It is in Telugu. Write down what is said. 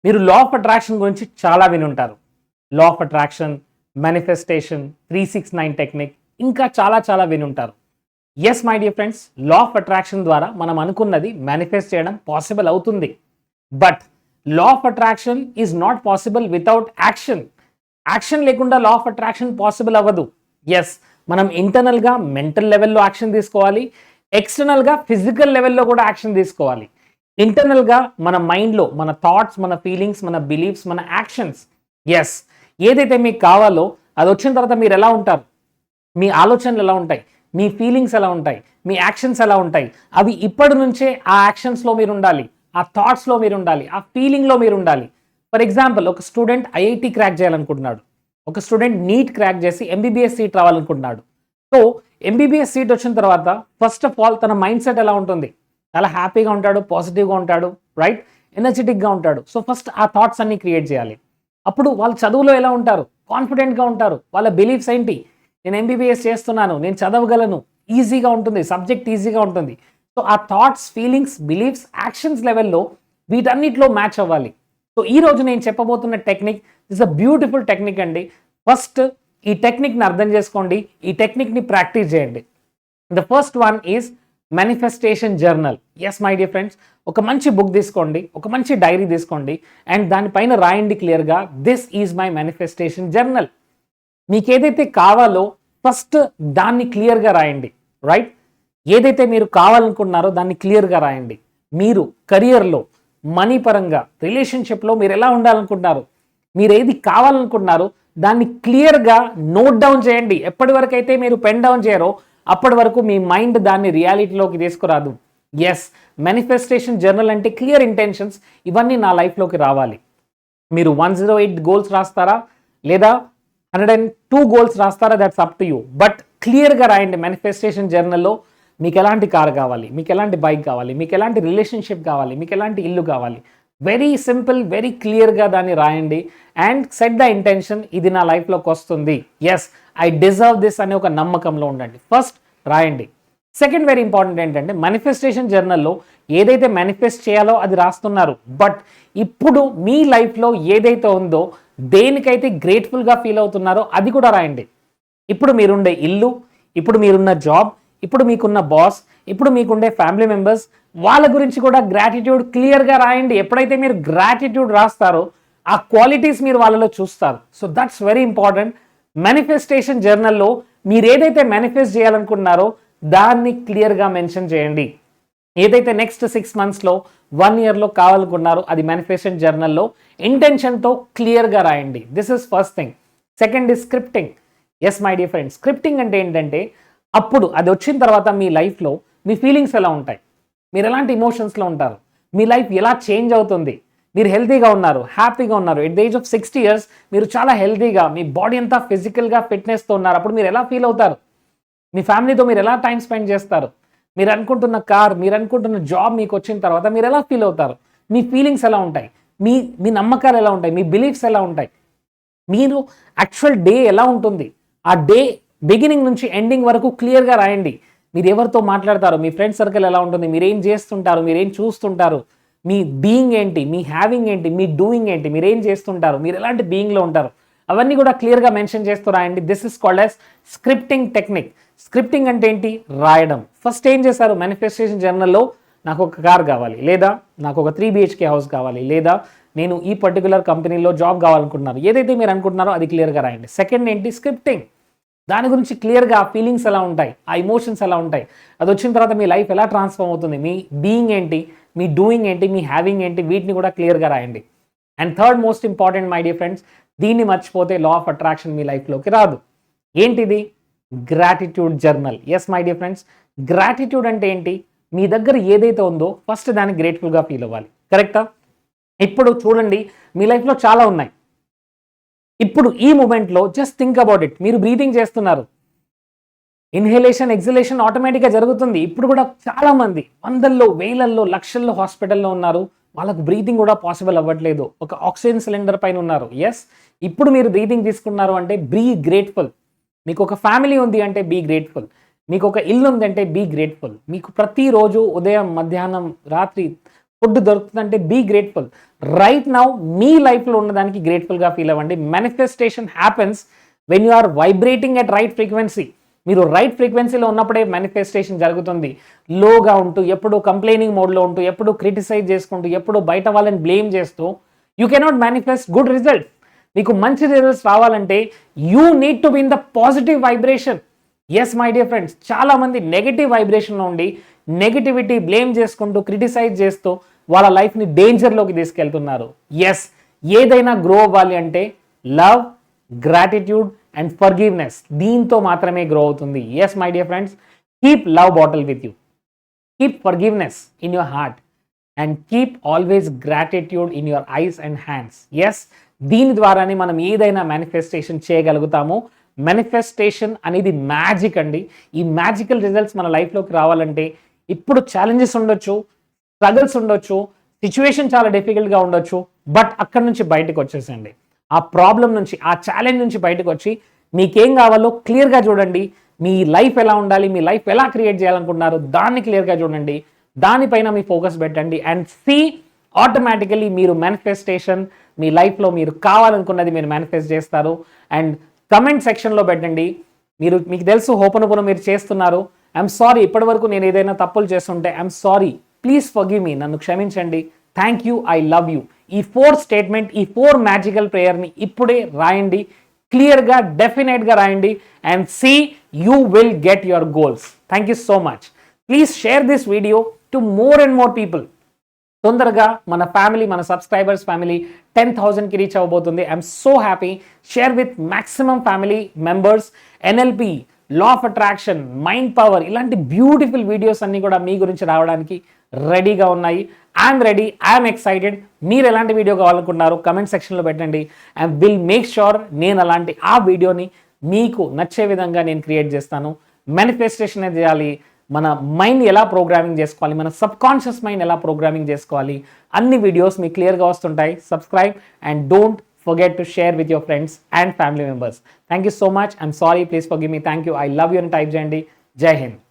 మీరు లా ఆఫ్ అట్రాక్షన్ గురించి చాలా వినుంటారు. Law of attraction, manifestation, 369 technique, ఇంకా చాలా చాలా వినుంటారు. Yes my dear friends, law of attraction ద్వారా మనం అనుకున్నది మేనిఫెస్ట్ చేయడం పాసిబుల్ అవుతుంది. But law of attraction is not possible without action. Action లేకుండా లా ఆఫ్ అట్రాక్షన్ పాసిబుల్ అవ్వదు. ఎస్, మనం ఇంటర్నల్గా మెంటల్ లెవెల్లో యాక్షన్ తీసుకోవాలి, ఎక్స్టర్నల్గా ఫిజికల్ లెవెల్లో కూడా యాక్షన్ తీసుకోవాలి. ఇంటర్నల్గా మన మైండ్లో మన థాట్స్, మన ఫీలింగ్స్, మన బిలీఫ్స్, మన యాక్షన్స్. ఎస్, ఏదైతే మీకు కావాలో అది వచ్చిన తర్వాత మీరు ఎలా ఉంటారు, మీ ఆలోచనలు ఎలా ఉంటాయి, మీ ఫీలింగ్స్ ఎలా ఉంటాయి, మీ యాక్షన్స్ ఎలా ఉంటాయి, అవి ఇప్పటి నుంచే ఆ యాక్షన్స్లో మీరు ఉండాలి, ఆ థాట్స్లో మీరు ఉండాలి, ఆ ఫీలింగ్లో మీరు ఉండాలి. ఫర్ ఎగ్జాంపుల్, ఒక స్టూడెంట్ ఐఐటి క్రాక్ చేయాలనుకుంటున్నాడు, ఒక స్టూడెంట్ నీట్ క్రాక్ చేసి ఎంబీబీఎస్ సీట్ రావాలనుకుంటున్నాడు. సో ఎంబీబీఎస్ సీట్ వచ్చిన తర్వాత ఫస్ట్ ఆఫ్ ఆల్ తన మైండ్ సెట్ ఎలా ఉంటుంది, చాలా హ్యాపీగా ఉంటాడు, పాజిటివ్గా ఉంటాడు, రైట్, ఎనర్జెటిక్గా ఉంటాడు. సో ఫస్ట్ ఆ థాట్స్ అన్ని క్రియేట్ చేయాలి. అప్పుడు వాళ్ళు చదువులో ఎలా ఉంటారు, కాన్ఫిడెంట్గా ఉంటారు, వాళ్ళ బిలీఫ్స్ ఏంటి, నేను ఎంబీబీఎస్ చేస్తున్నాను, నేను చదవగలను, ఈజీగా ఉంటుంది, సబ్జెక్ట్ ఈజీగా ఉంటుంది. సో ఆ థాట్స్, ఫీలింగ్స్, బిలీఫ్స్, యాక్షన్స్ లెవెల్లో వీటన్నిటిలో మ్యాచ్ అవ్వాలి. సో ఈ రోజు నేను చెప్పబోతున్న technique is a beautiful technique అండి. ఫస్ట్ ఈ టెక్నిక్ని అర్థం చేసుకోండి, ఈ టెక్నిక్ని ప్రాక్టీస్ చేయండి. The first one is manifestation journal. Yes my dear friends, ఒక మంచి బుక్ తీసుకోండి, ఒక మంచి డైరీ తీసుకోండి, అండ్ దానిపైన రాయండి క్లియర్గా, this is my manifestation journal. మీకు ఏదైతే కావాలో ఫస్ట్ దాన్ని క్లియర్గా రాయండి, రైట్. ఏదైతే మీరు కావాలనుకుంటున్నారో దాన్ని క్లియర్గా రాయండి. మీరు కెరియర్లో, మనీ పరంగా, రిలేషన్షిప్లో మీరు ఎలా ఉండాలనుకుంటున్నారు, మీరు ఏది కావాలనుకుంటున్నారో దాన్ని క్లియర్గా నోట్ డౌన్ చేయండి. ఎప్పటి వరకు అయితే మీరు పెన్ డౌన్ చేయరో అప్పటి వరకు మీ మైండ్ దాన్ని రియాలిటీలోకి తీసుకురాదు. ఎస్, మేనిఫెస్టేషన్ జర్నల్ అంటే క్లియర్ ఇంటెన్షన్స్, ఇవన్నీ నా లైఫ్లోకి రావాలి. మీరు 108 గోల్స్ రాస్తారా లేదా 102 గోల్స్ రాస్తారా, that's up to you. But క్లియర్గా రాయండి మేనిఫెస్టేషన్ జర్నల్లో. మీకు ఎలాంటి కార్ కావాలి, మీకు ఎలాంటి బైక్ కావాలి, మీకు ఎలాంటి రిలేషన్షిప్ కావాలి, మీకు ఎలాంటి ఇల్లు కావాలి, వెరీ సింపుల్, వెరీ క్లియర్గా దాన్ని రాయండి. అండ్ సెట్ ద ఇంటెన్షన్, ఇది నా లైఫ్లోకి వస్తుంది, ఎస్ ఐ డిజర్వ్ దిస్ అనే ఒక నమ్మకంలో ఉండండి. ఫస్ట్ రాయండి. సెకండ్ వెరీ ఇంపార్టెంట్ ఏంటంటే, మేనిఫెస్టేషన్ జర్నల్లో ఏదైతే మేనిఫెస్ట్ చేయాలో అది రాస్తున్నారు, బట్ ఇప్పుడు మీ లైఫ్లో ఏదైతే ఉందో, దేనికైతే గ్రేట్ఫుల్గా ఫీల్ అవుతున్నారో అది కూడా రాయండి. ఇప్పుడు మీరుండే ఇల్లు, ఇప్పుడు మీరున్న జాబ్, ఇప్పుడు మీకున్న బాస్, ఇప్పుడు మీకుండే ఫ్యామిలీ మెంబర్స్, వాళ్ళ గురించి కూడా గ్రాటిట్యూడ్ క్లియర్గా రాయండి. ఎప్పుడైతే మీరు గ్రాటిట్యూడ్ రాస్తారో ఆ క్వాలిటీస్ మీరు వాళ్ళలో చూస్తారు. So that's very important. Manifestation జర్నల్లో మీరు ఏదైతే మేనిఫెస్ట్ చేయాలనుకుంటున్నారో దాన్ని క్లియర్గా మెన్షన్ చేయండి. ఏదైతే నెక్స్ట్ 6 monthsలో 1 yearలో కావాలనుకున్నారో అది మేనిఫెస్టేషన్ జర్నల్లో ఇంటెన్షన్తో క్లియర్గా రాయండి. This is first thing. Second is scripting. Yes my dear friends, scripting అంటే ఏంటంటే, అప్పుడు అది వచ్చిన తర్వాత మీ లైఫ్లో మీ ఫీలింగ్స్ ఎలా ఉంటాయి, మీరు ఎలాంటి ఇమోషన్స్లో ఉంటారు, మీ లైఫ్ ఎలా చేంజ్ అవుతుంది, మీరు హెల్తీగా ఉన్నారు, హ్యాపీగా ఉన్నారు, at the age of 60 years మీరు చాలా హెల్తీగా, మీ బాడీ అంతా ఫిజికల్గా ఫిట్నెస్తో ఉన్నారు, అప్పుడు మీరు ఎలా ఫీల్ అవుతారు, మీ ఫ్యామిలీతో మీరు ఎలా టైం స్పెండ్ చేస్తారు, మీరు అనుకుంటున్న కార్, మీరు అనుకుంటున్న జాబ్ మీకు వచ్చిన తర్వాత మీరు ఎలా ఫీల్ అవుతారు, మీ ఫీలింగ్స్ ఎలా ఉంటాయి, మీ మీ నమ్మకాలు ఎలా ఉంటాయి, మీ బిలీఫ్స్ ఎలా ఉంటాయి, మీరు యాక్చువల్ డే ఎలా ఉంటుంది, ఆ డే బిగినింగ్ నుంచి ఎండింగ్ వరకు క్లియర్గా రాయండి. మీరు ఎవరితో మాట్లాడతారు, మీ ఫ్రెండ్ సర్కిల్ ఎలా ఉంటుంది, మీరు ఏం చేస్తుంటారు, మీరు ఏం చూస్తుంటారు, మీ బీయింగ్ ఏంటి, మీ హ్యావింగ్ ఏంటి, మీ డూయింగ్ ఏంటి, మీరు ఏం చేస్తుంటారు, మీరు ఎలాంటి బీయింగ్లో ఉంటారు, అవన్నీ కూడా క్లియర్గా మెన్షన్ చేస్తూ రాయండి. This is called as scripting technique. Scripting అంటే ఏంటి, రాయడం. ఫస్ట్ ఏం చేశారు, మేనిఫెస్టేషన్ జర్నల్లో నాకు ఒక కార్ కావాలి, లేదా నాకు ఒక 3 BHK హౌస్ కావాలి, లేదా నేను ఈ పర్టికులర్ కంపెనీలో జాబ్ కావాలనుకుంటున్నారు, ఏదైతే మీరు అనుకుంటున్నారో అది క్లియర్గా రాయండి. సెకండ్ ఏంటి, స్క్రిప్టింగ్. దాని గురించి క్లియర్గా ఆ ఫీలింగ్స్ ఎలా ఉంటాయి, ఆ ఇమోషన్స్ ఎలా ఉంటాయి, అది వచ్చిన తర్వాత మీ లైఫ్ ఎలా ట్రాన్స్ఫార్మ్ అవుతుంది, మీ బీయింగ్ ఏంటి, మీ డూయింగ్ ఏంటి, మీ హ్యావింగ్ ఏంటి, వీటిని కూడా క్లియర్గా రాయండి. And third most important my dear friends, దీన్ని మర్చిపోతే లా ఆఫ్ అట్రాక్షన్ మీ లైఫ్లోకి రాదు. ఏంటిది, gratitude journal. Yes my dear friends, gratitude అంటే ఏంటి, మీ దగ్గర ఏదైతే ఉందో ఫస్ట్ దాన్ని గ్రేట్ఫుల్గా ఫీల్ అవ్వాలి, కరెక్టా. ఇప్పుడు చూడండి, మీ లైఫ్లో చాలా ఉన్నాయి. ఇప్పుడు ఈ మూమెంట్లో జస్ట్ థింక్ అబౌట్ ఇట్. మీరు బ్రీతింగ్ చేస్తున్నారు, ఇన్హలేషన్, ఎక్సలేషన్ ఆటోమేటిక్గా జరుగుతుంది. ఇప్పుడు కూడా చాలా మంది వందల్లో, వేలల్లో, లక్షల్లో హాస్పిటల్లో ఉన్నారు, వాళ్ళకు బ్రీతింగ్ కూడా పాసిబుల్ అవ్వట్లేదు, ఒక ఆక్సిజన్ సిలిండర్ పైన ఉన్నారు. ఎస్, ఇప్పుడు మీరు బ్రీతింగ్ తీసుకున్నారు అంటే బీ గ్రేట్ఫుల్. మీకు ఒక ఫ్యామిలీ ఉంది అంటే బీ గ్రేట్ఫుల్. మీకు ఒక ఇల్లు ఉందంటే బీ గ్రేట్ఫుల్. మీకు ప్రతిరోజు ఉదయం, మధ్యాహ్నం, రాత్రి ఫుడ్ దొరుకుతుందంటే బీ గ్రేట్ఫుల్. రైట్ నౌ మీ లైఫ్లో ఉన్నదానికి గ్రేట్ఫుల్గా ఫీల్ అవ్వండి. Manifestation happens when you are vibrating at right frequency. మీరు రైట్ ఫ్రీక్వెన్సీలో ఉన్నప్పుడే మేనిఫెస్టేషన్ జరుగుతుంది. లోగా ఉంటూ, ఎప్పుడు కంప్లైనింగ్ మోడ్లో ఉంటూ, ఎప్పుడు క్రిటిసైజ్ చేసుకుంటూ, ఎప్పుడు బయట వాళ్ళని బ్లేమ్ చేస్తూ you cannot manifest good result. మీకు మంచి రిజల్ట్స్ రావాలంటే you need to be in the positive vibration. Yes my dear friends, చాలామంది నెగిటివ్ వైబ్రేషన్లో ఉండి నెగిటివిటీ బ్లేమ్ చేసుకుంటూ, క్రిటిసైజ్ చేస్తూ వాళ్ళ లైఫ్ని డేంజర్లోకి తీసుకెళ్తున్నారు. ఎస్, ఏదైనా గ్రో అవ్వాలి అంటే లవ్, గ్రాటిట్యూడ్ అండ్ ఫర్గివ్నెస్, దీంతో మాత్రమే గ్రో అవుతుంది. Yes my dear friends, keep love bottle with you, keep forgiveness in your heart and keep always gratitude in your eyes and hands. Yes, దీని ద్వారానే మనం ఏదైనా మేనిఫెస్టేషన్ చేయగలుగుతాము. మేనిఫెస్టేషన్ అనేది మ్యాజిక్ అండి. ఈ మ్యాజికల్ రిజల్ట్స్ మన లైఫ్లోకి రావాలంటే ఇప్పుడు ఛాలెంజెస్ ఉండొచ్చు, స్ట్రగల్స్ ఉండొచ్చు, సిచ్యువేషన్ చాలా డిఫికల్ట్గా ఉండొచ్చు, బట్ అక్కడి నుంచి బయటకు వచ్చేసండి. ఆ ప్రాబ్లం నుంచి, ఆ ఛాలెంజ్ నుంచి బయటకు వచ్చి మీకేం కావాలో క్లియర్గా చూడండి. మీ లైఫ్ ఎలా ఉండాలి, మీ లైఫ్ ఎలా క్రియేట్ చేయాలనుకుంటున్నారు దాన్ని క్లియర్గా చూడండి. దానిపైన మీ ఫోకస్ పెట్టండి అండ్ సీ ఆటోమేటికలీ మీరు మేనిఫెస్టేషన్ మీ లైఫ్లో మీరు కావాలనుకున్నది మీరు మేనిఫెస్ట్ చేస్తారు. అండ్ కమెంట్ సెక్షన్లో పెట్టండి. మీకు తెలుసు హోపనోపోనో మీరు చేస్తున్నారు. ఐఎమ్ సారీ, ఇప్పటి వరకు నేను ఏదైనా తప్పులు చేస్తుంటే I'm sorry, please forgive me, నన్ను క్షమించండి, thank you, I love you. ఈ 4 స్టేట్మెంట్, ఈ 4 మ్యాజికల్ ప్రేయర్ని ఇప్పుడే రాయండి, క్లియర్గా డెఫినెట్గా రాయండి and see you will get your goals. Thank you so much. Please share this video to more and more people. తొందరగా మన ఫ్యామిలీ, మన సబ్స్క్రైబర్స్ ఫ్యామిలీ 10,000కి రీచ్ అవ్వబోతుంది. I'm so happy. Share with maximum family members. NLP, law of attraction, mind power, ఇలాంటి బ్యూటిఫుల్ వీడియోస్ అన్నీ కూడా మీ గురించి రావడానికి రెడీగా ఉన్నాయి. I'm ready, I'm excited. మీరు ఎలాంటి వీడియో కావాలనుకుంటున్నారు కమెంట్ సెక్షన్లో పెట్టండి. అండ్ విల్ మేక్ ష్యూర్ నేను అలాంటి ఆ వీడియోని మీకు నచ్చే విధంగా నేను క్రియేట్ చేస్తాను. మేనిఫెస్టేషన్ చేయాలి, మన మైండ్ ఎలా ప్రోగ్రామింగ్ చేసుకోవాలి, మన సబ్ కాన్షియస్ మైండ్ ఎలా ప్రోగ్రామింగ్ చేసుకోవాలి, అన్ని వీడియోస్ మీకు క్లియర్గా వస్తుంటాయి. Subscribe and don't forget to share with your friends and family members. Thank you so much. I'm sorry, please forgive me. Thank you. I love you and type చేయండి. జై హింద్.